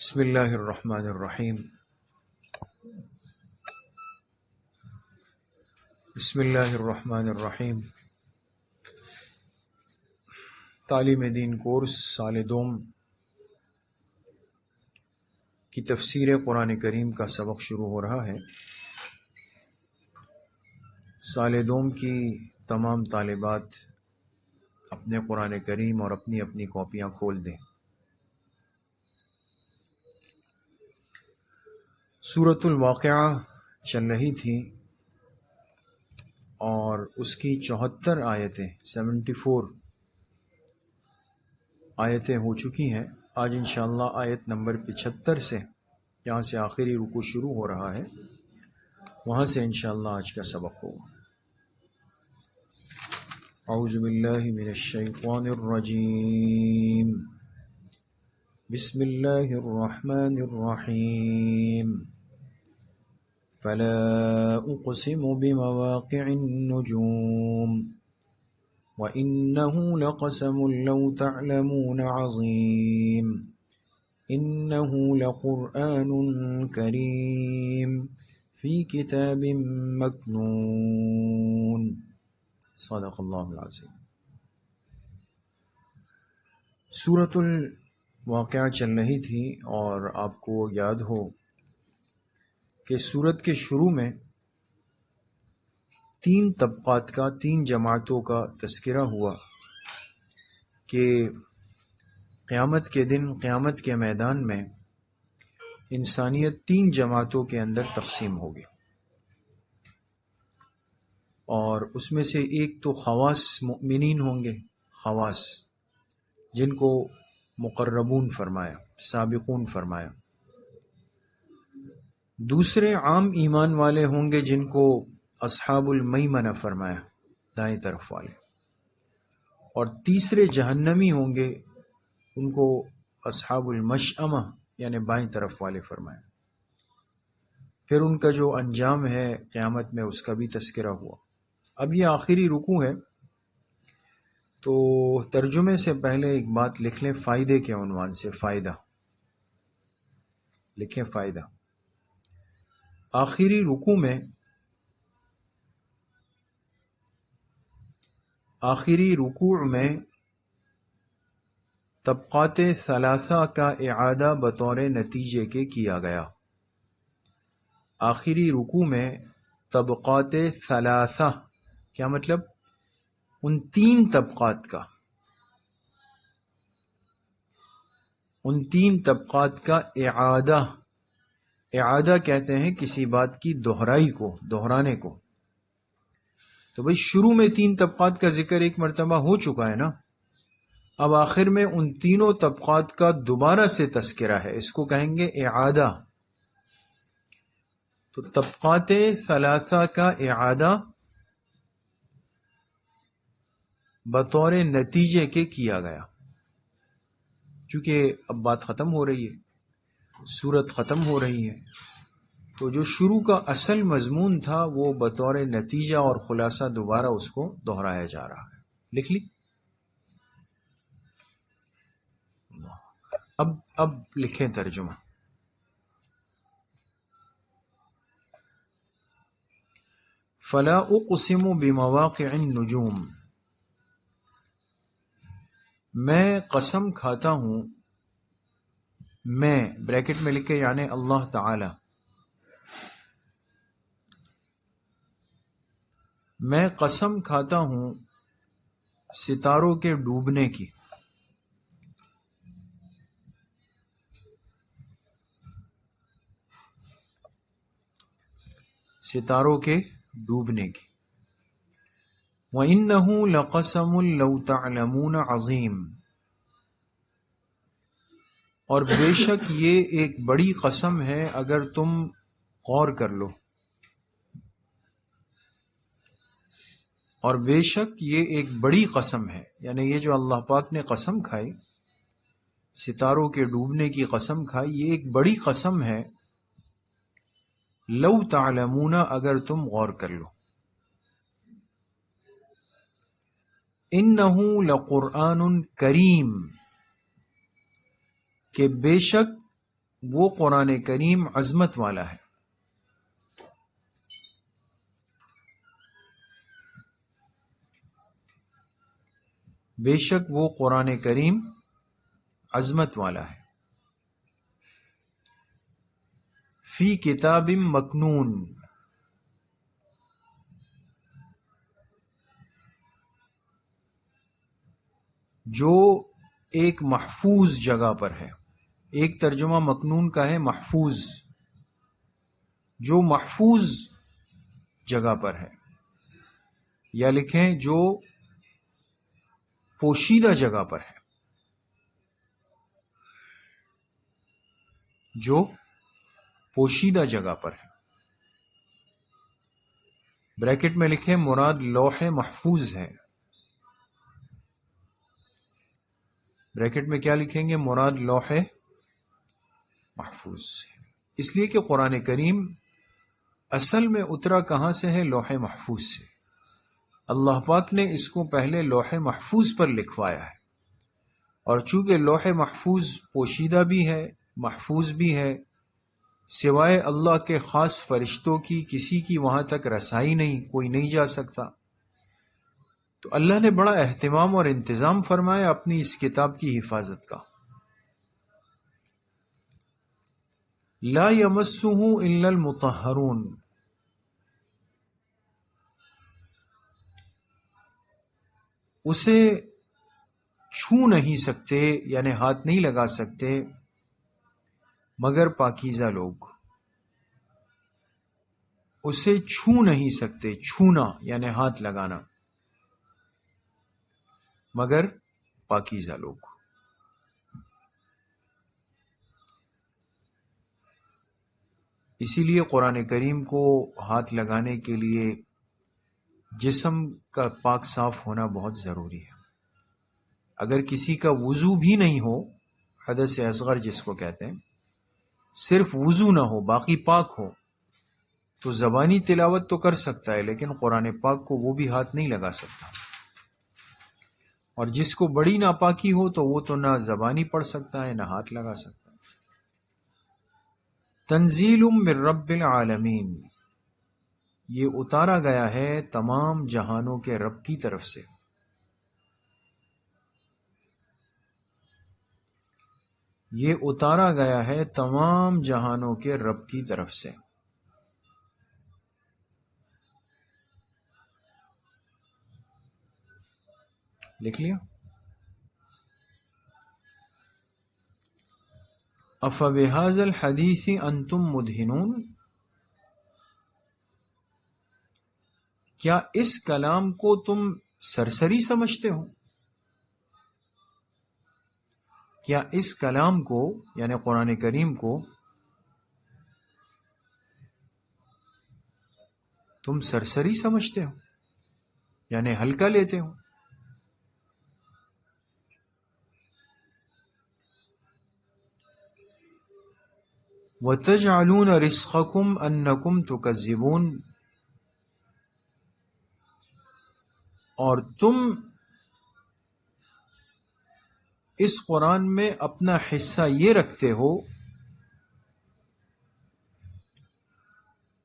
بسم اللہ الرحمن الرحیم بسم اللہ الرحمن الرحیم تعلیم دین کورس سال دوم کی تفسیر قرآن کریم کا سبق شروع ہو رہا ہے۔ سال دوم کی تمام طالبات اپنے قرآن کریم اور اپنی اپنی کاپیاں کھول دیں۔ سورۃ الواقعہ چل رہی تھی اور اس کی 74 آیتیں 74 آیتیں ہو چکی ہیں۔ آج انشاءاللہ آیت نمبر 75 سے، یہاں سے آخری رکوع شروع ہو رہا ہے، وہاں سے انشاءاللہ آج کا سبق ہوگا۔ اعوذ باللہ من الشیطان الرجیم، بسم اللہ الرحمن الرحیم، فلا اقسم بمواقع النجوم وَإِنَّهُ لَقَسَمٌ لَوْ تَعْلَمُونَ عَظِيمٌ إِنَّهُ لَقُرْآنٌ كَرِيمٌ فِي كِتَابٍ مَكْنُونٍ صدق اللہ العظیم۔ سورۃ الواقعہ چل رہی تھی اور آپ کو یاد ہو کہ سورت کے شروع میں 3 طبقات کا، 3 جماعتوں کا تذکرہ ہوا کہ قیامت کے دن، قیامت کے میدان میں انسانیت 3 جماعتوں کے اندر تقسیم ہوگی، اور اس میں سے ایک تو خواص مؤمنین ہوں گے، خواص جن کو مقربون فرمایا، سابقون فرمایا۔ دوسرے عام ایمان والے ہوں گے جن کو اصحاب المیمنہ فرمایا، دائیں طرف والے، اور تیسرے جہنمی ہوں گے، ان کو اصحاب المشأمہ یعنی بائیں طرف والے فرمایا۔ پھر ان کا جو انجام ہے قیامت میں اس کا بھی تذکرہ ہوا۔ اب یہ آخری رکوع ہے، تو ترجمے سے پہلے ایک بات لکھ لیں فائدے کے عنوان سے، فائدہ لکھیں، فائدہ۔ آخری رکوع میں، آخری رکوع میں طبقات ثلاثہ کا اعادہ بطور نتیجے کے کیا گیا۔ آخری رکوع میں طبقات ثلاثہ کیا مطلب؟ ان 3 طبقات کا، ان 3 طبقات کا اعادہ، اعادہ کہتے ہیں کسی بات کی دہرائی کو، دہرانے کو۔ تو بھئی شروع میں 3 طبقات کا ذکر ایک مرتبہ ہو چکا ہے نا، اب آخر میں ان تینوں طبقات کا دوبارہ سے تذکرہ ہے، اس کو کہیں گے اعادہ۔ تو طبقات ثلاثہ کا اعادہ بطور نتیجے کے کیا گیا، چونکہ اب بات ختم ہو رہی ہے، سورت ختم ہو رہی ہے، تو جو شروع کا اصل مضمون تھا وہ بطور نتیجہ اور خلاصہ دوبارہ اس کو دہرایا جا رہا ہے۔ لکھ لی؟ اب لکھیں ترجمہ۔ فلا اقسم بمواقع النجوم، میں قسم کھاتا ہوں، میں بریکٹ میں لکھے یعنی اللہ تعالی، میں قسم کھاتا ہوں ستاروں کے ڈوبنے کی، ستاروں کے ڈوبنے کی۔ وَإِنَّهُ لَقَسَمٌ لَوْ تَعْلَمُونَ عَظِيمٌ، اور بے شک یہ ایک بڑی قسم ہے اگر تم غور کر لو، اور بے شک یہ ایک بڑی قسم ہے، یعنی یہ جو اللہ پاک نے قسم کھائی، ستاروں کے ڈوبنے کی قسم کھائی، یہ ایک بڑی قسم ہے، لو تعلمون اگر تم غور کر لو۔ انہ لقرآن کریم، کہ بے شک وہ قرآن کریم عظمت والا ہے. بے شک وہ قرآن کریم عظمت والا ہے. فی کتاب مکنون، جو ایک محفوظ جگہ پر ہے. ایک ترجمہ مکنون کا ہے محفوظ، جو محفوظ جگہ پر ہے، یا لکھیں جو پوشیدہ جگہ پر ہے. جو پوشیدہ جگہ پر ہے. بریکٹ میں لکھیں مراد لوح محفوظ ہے. بریکٹ میں کیا لکھیں گے؟ مراد لوح محفوظ ہے. اس لیے کہ قرآن کریم اصل میں اترا کہاں سے ہے؟ لوح محفوظ سے. اللہ پاک نے اس کو پہلے لوح محفوظ پر لکھوایا ہے، اور چونکہ لوح محفوظ پوشیدہ بھی ہے، محفوظ بھی ہے، سوائے اللہ کے خاص فرشتوں کی کسی کی وہاں تک رسائی نہیں، کوئی نہیں جا سکتا. تو اللہ نے بڑا اہتمام اور انتظام فرمایا اپنی اس کتاب کی حفاظت کا. لا یمسہ الا المطہرون، اسے چھو نہیں سکتے، یعنی ہاتھ نہیں لگا سکتے مگر پاکیزہ لوگ. اسے چھو نہیں سکتے، چھونا یعنی ہاتھ لگانا، مگر پاکیزہ لوگ. اسی لیے قرآن کریم کو ہاتھ لگانے کے لیے جسم کا پاک صاف ہونا بہت ضروری ہے. اگر کسی کا وضو بھی نہیں ہو، حدث اصغر جس کو کہتے ہیں، صرف وضو نہ ہو باقی پاک ہو، تو زبانی تلاوت تو کر سکتا ہے، لیکن قرآن پاک کو وہ بھی ہاتھ نہیں لگا سکتا. اور جس کو بڑی ناپاکی ہو تو وہ تو نہ زبانی پڑھ سکتا ہے نہ ہاتھ لگا سکتا ہے. تنزیل من رب العالمین، یہ اتارا گیا ہے تمام جہانوں کے رب کی طرف سے. یہ اتارا گیا ہے تمام جہانوں کے رب کی طرف سے. لکھ لیا؟ افبہذا الحدیث انتم مدہنون، کیا اس کلام کو تم سرسری سمجھتے ہو؟ کیا اس کلام کو یعنی قرآن کریم کو تم سرسری سمجھتے ہو، یعنی ہلکا لیتے ہو؟ وَتَجْعَلُونَ رِزْقَكُمْ أَنَّكُمْ تُكَذِّبُونَ، اور تم اس قرآن میں اپنا حصہ یہ رکھتے ہو،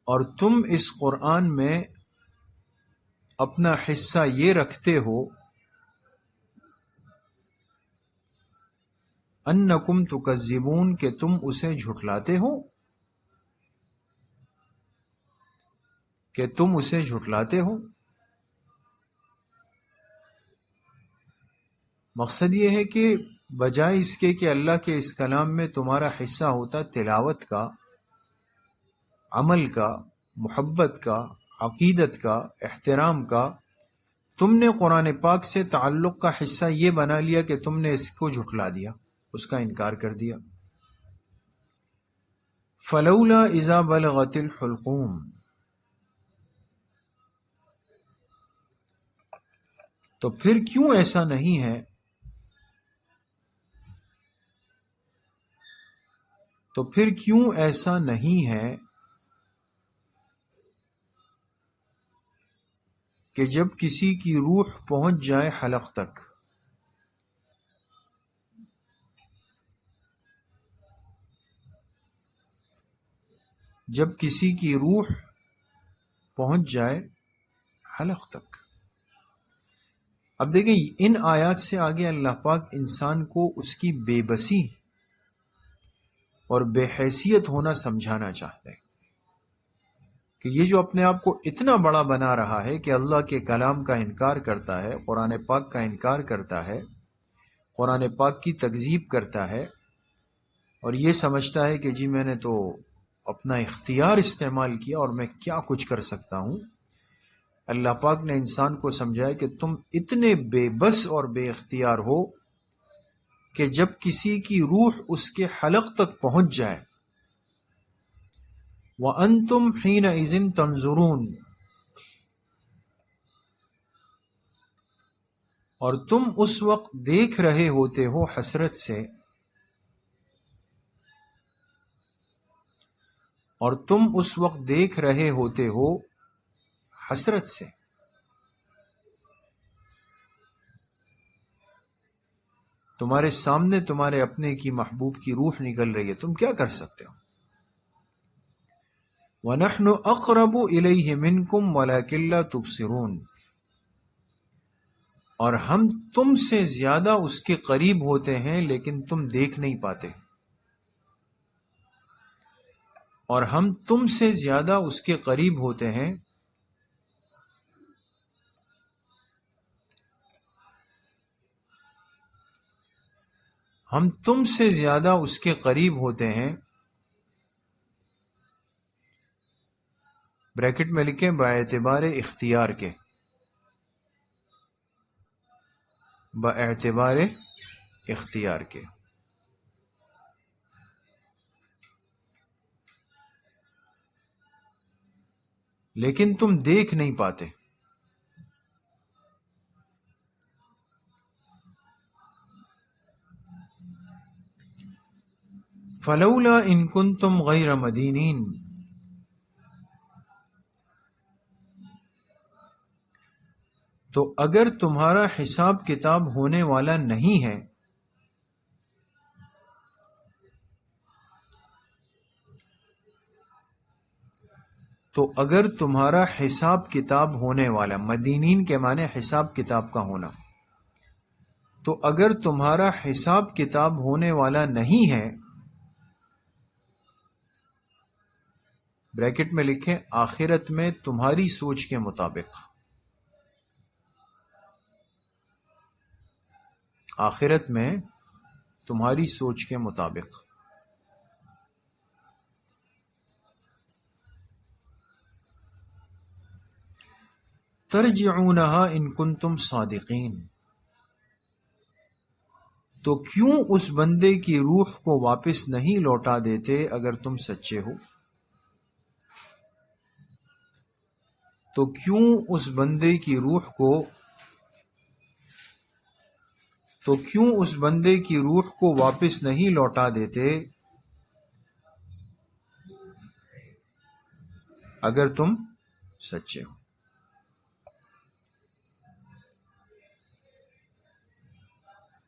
اور تم اس قرآن میں اپنا حصہ یہ رکھتے ہو انکم تکذبون، کہ تم اسے جھٹلاتے ہو، کہ تم اسے جھٹلاتے ہو. مقصد یہ ہے کہ بجائے اس کے کہ اللہ کے اس کلام میں تمہارا حصہ ہوتا تلاوت کا، عمل کا، محبت کا، عقیدت کا، احترام کا، تم نے قرآن پاک سے تعلق کا حصہ یہ بنا لیا کہ تم نے اس کو جھٹلا دیا، اس کا انکار کر دیا. فلولا اذا بلغت الحلقوم، تو پھر کیوں ایسا نہیں ہے، تو پھر کیوں ایسا نہیں ہے کہ جب کسی کی روح پہنچ جائے حلق تک، جب کسی کی روح پہنچ جائے حلق تک۔ اب دیکھیں ان آیات سے آگے اللہ پاک انسان کو اس کی بے بسی اور بے حیثیت ہونا سمجھانا چاہتے ہیں کہ یہ جو اپنے آپ کو اتنا بڑا بنا رہا ہے کہ اللہ کے کلام کا انکار کرتا ہے، قرآن پاک کا انکار کرتا ہے، قرآن پاک کی تکذیب کرتا ہے، اور یہ سمجھتا ہے کہ جی میں نے تو اپنا اختیار استعمال کیا اور میں کیا کچھ کر سکتا ہوں۔ اللہ پاک نے انسان کو سمجھایا کہ تم اتنے بے بس اور بے اختیار ہو کہ جب کسی کی روح اس کے حلق تک پہنچ جائے، وَأَنْتُمْ حِينَئِذٍ تَنْظُرُونَ، اور تم اس وقت دیکھ رہے ہوتے ہو حسرت سے، اور تم اس وقت دیکھ رہے ہوتے ہو حسرت سے۔ تمہارے سامنے تمہارے اپنے کی محبوب کی روح نکل رہی ہے، تم کیا کر سکتے ہو؟ وَنَحْنُ أَقْرَبُ إِلَيْهِ مِنْكُمْ وَلَكِنْ لَا تُبْصِرُونَ، اور ہم تم سے زیادہ اس کے قریب ہوتے ہیں لیکن تم دیکھ نہیں پاتے، اور ہم تم سے زیادہ اس کے قریب ہوتے ہیں ہم تم سے زیادہ اس کے قریب ہوتے ہیں، بریکٹ میں لکھیں باعتبار اختیار کے، باعتبار اختیار کے، لیکن تم دیکھ نہیں پاتے۔ فلولا ان کنتم غیر مدینین، تو اگر تمہارا حساب کتاب ہونے والا نہیں ہے، تو اگر تمہارا حساب کتاب ہونے والا، مدینین کے معنی حساب کتاب کا ہونا، تو اگر تمہارا حساب کتاب ہونے والا نہیں ہے، بریکٹ میں لکھیں آخرت میں تمہاری سوچ کے مطابق، آخرت میں تمہاری سوچ کے مطابق، ترجعونہا ان کنتم صادقین، تو کیوں اس بندے کی روح کو واپس نہیں لوٹا دیتے اگر تم سچے ہو؟ تو کیوں اس بندے کی روح کو واپس نہیں لوٹا دیتے اگر تم سچے ہو؟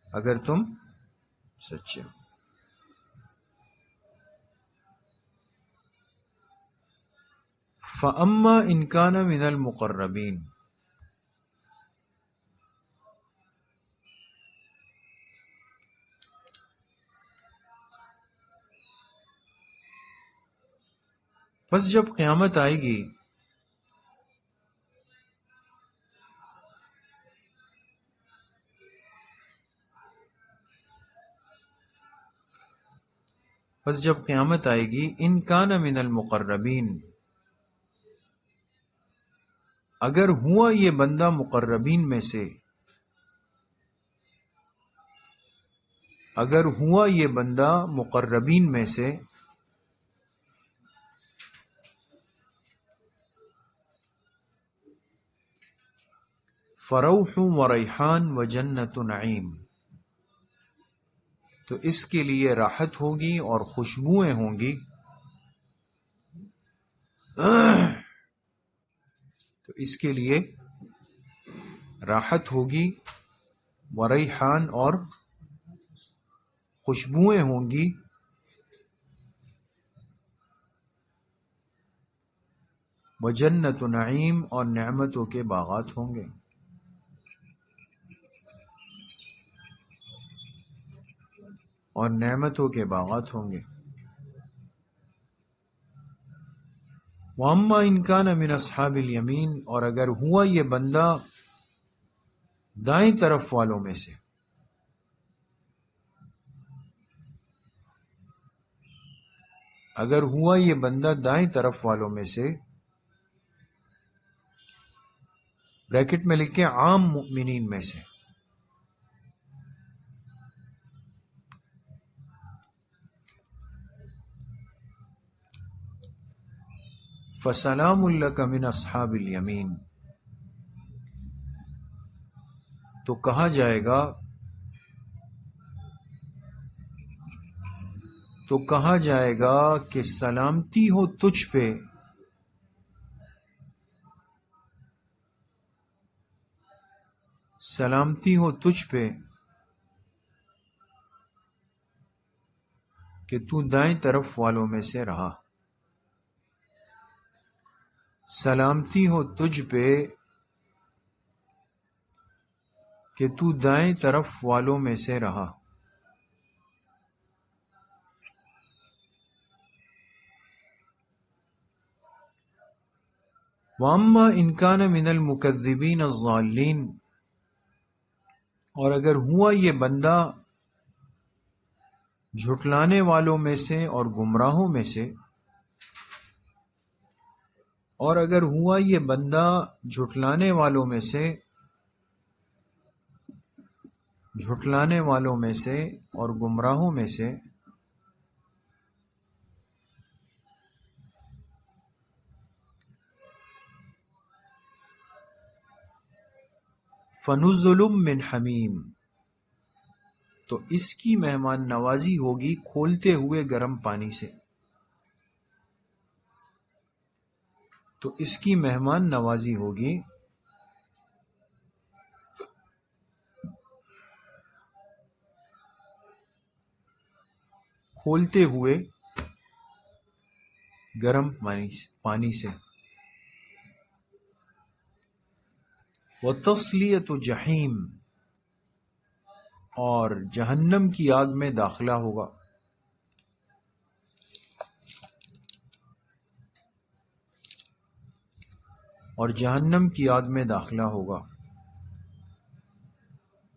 اگر تم سچے ہو۔ فَأَمَّا إِنْ كَانَ مِنَ الْمُقَرَّبِينَ، بس جب قیامت آئے گی ان کان من المقربین، اگر ہوا یہ بندہ مقربین میں سے، فروح و ریحان و جنت نعیم، تو اس کے لیے راحت ہوگی اور خوشبوئیں ہوں گی، تو اس کے لیے راحت ہوگی، و ریحان اور خوشبوئیں ہوں گی، وجنت نعیم، اور نعمتوں کے باغات ہوں گے. اور نعمتوں کے باغات ہوں گے. وَأَمَّا إِنْ كَانَ مِنْ أَصْحَابِ الْيَمِينَ، اور اگر ہوا یہ بندہ دائیں طرف والوں میں سے، اگر ہوا یہ بندہ دائیں طرف والوں میں سے، بریکٹ میں لکھیں عام مؤمنین میں سے، فَسَلَامٌ لَكَ مِنْ أَصْحَابِ الْيَمِينَ، تو کہا جائے گا کہ سلامتی ہو تجھ پہ، سلامتی ہو تجھ پہ کہ تو دائیں طرف والوں میں سے رہا. سلامتی ہو تجھ پہ کہ تو دائیں طرف والوں میں سے رہا. وَأَمَّا إِنْ كَانَ مِنَ الْمُكَذِّبِينَ الضَّالِّينَ، اور اگر ہوا یہ بندہ جھٹلانے والوں میں سے اور گمراہوں میں سے، اور اگر ہوا یہ بندہ جھٹلانے والوں میں سے اور گمراہوں میں سے، فَنُزُلٌ مِّنْ حَمِيمٍ، تو اس کی مہمان نوازی ہوگی کھولتے ہوئے گرم پانی سے. تو اس کی مہمان نوازی ہوگی کھولتے ہوئے گرم پانی سے. وَتَصْلِيَةُ جَحِيمٍ، اور جہنم کی آگ میں داخلہ ہوگا. اور جہنم کی آگ میں داخلہ ہوگا.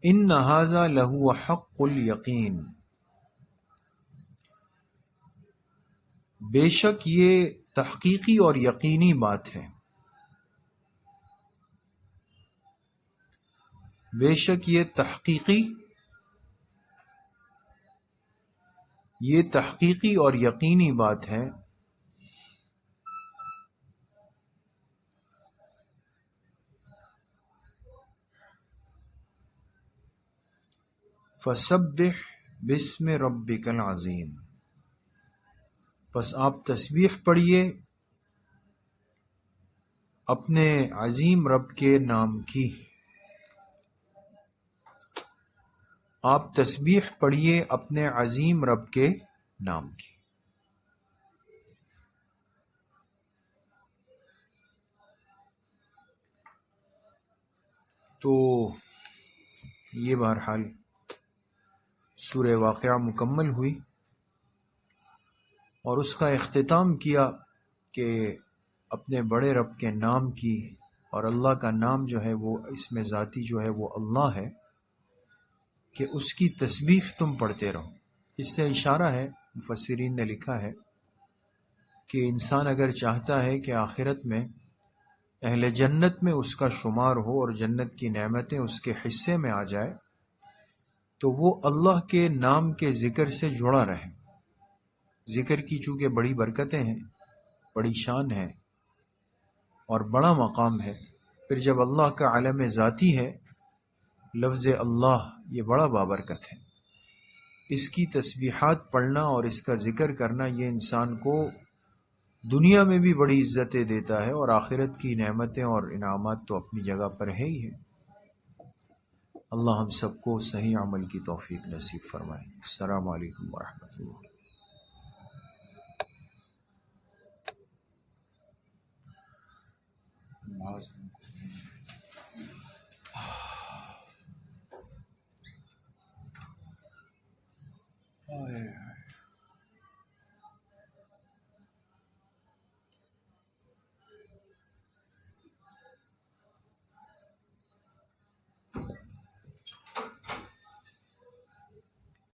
إِنَّ هَذَا لَهُوَ حَقُّ الْيَقِينِ، بے شک یہ تحقیقی اور یقینی بات ہے. بے شک یہ تحقیقی اور یقینی بات ہے. فَسَبِّحْ بِاسْمِ رَبِّكَ الْعَظِيمِ، پس آپ تسبیح پڑھیے اپنے عظیم رب کے نام کی. آپ تسبیح پڑھیے اپنے عظیم رب کے نام کی. تو یہ بہرحال سورہ واقعہ مکمل ہوئی اور اس کا اختتام کیا کہ اپنے بڑے رب کے نام کی، اور اللہ کا نام جو ہے وہ اس میں ذاتی جو ہے وہ اللہ ہے، کہ اس کی تسبیح تم پڑھتے رہو. اس سے اشارہ ہے، مفسرین نے لکھا ہے کہ انسان اگر چاہتا ہے کہ آخرت میں اہل جنت میں اس کا شمار ہو اور جنت کی نعمتیں اس کے حصے میں آ جائے، تو وہ اللہ کے نام کے ذکر سے جڑا رہے. ذکر کی چونکہ بڑی برکتیں ہیں، بڑی شان ہے اور بڑا مقام ہے، پھر جب اللہ کا علم ذاتی ہے، لفظ اللہ یہ بڑا بابرکت ہے. اس کی تسبیحات پڑھنا اور اس کا ذکر کرنا یہ انسان کو دنیا میں بھی بڑی عزتیں دیتا ہے، اور آخرت کی نعمتیں اور انعامات تو اپنی جگہ پر ہے ہی ہے. اللہ ہم سب کو صحیح عمل کی توفیق نصیب فرمائے. السلام علیکم ورحمۃ اللہ. آواز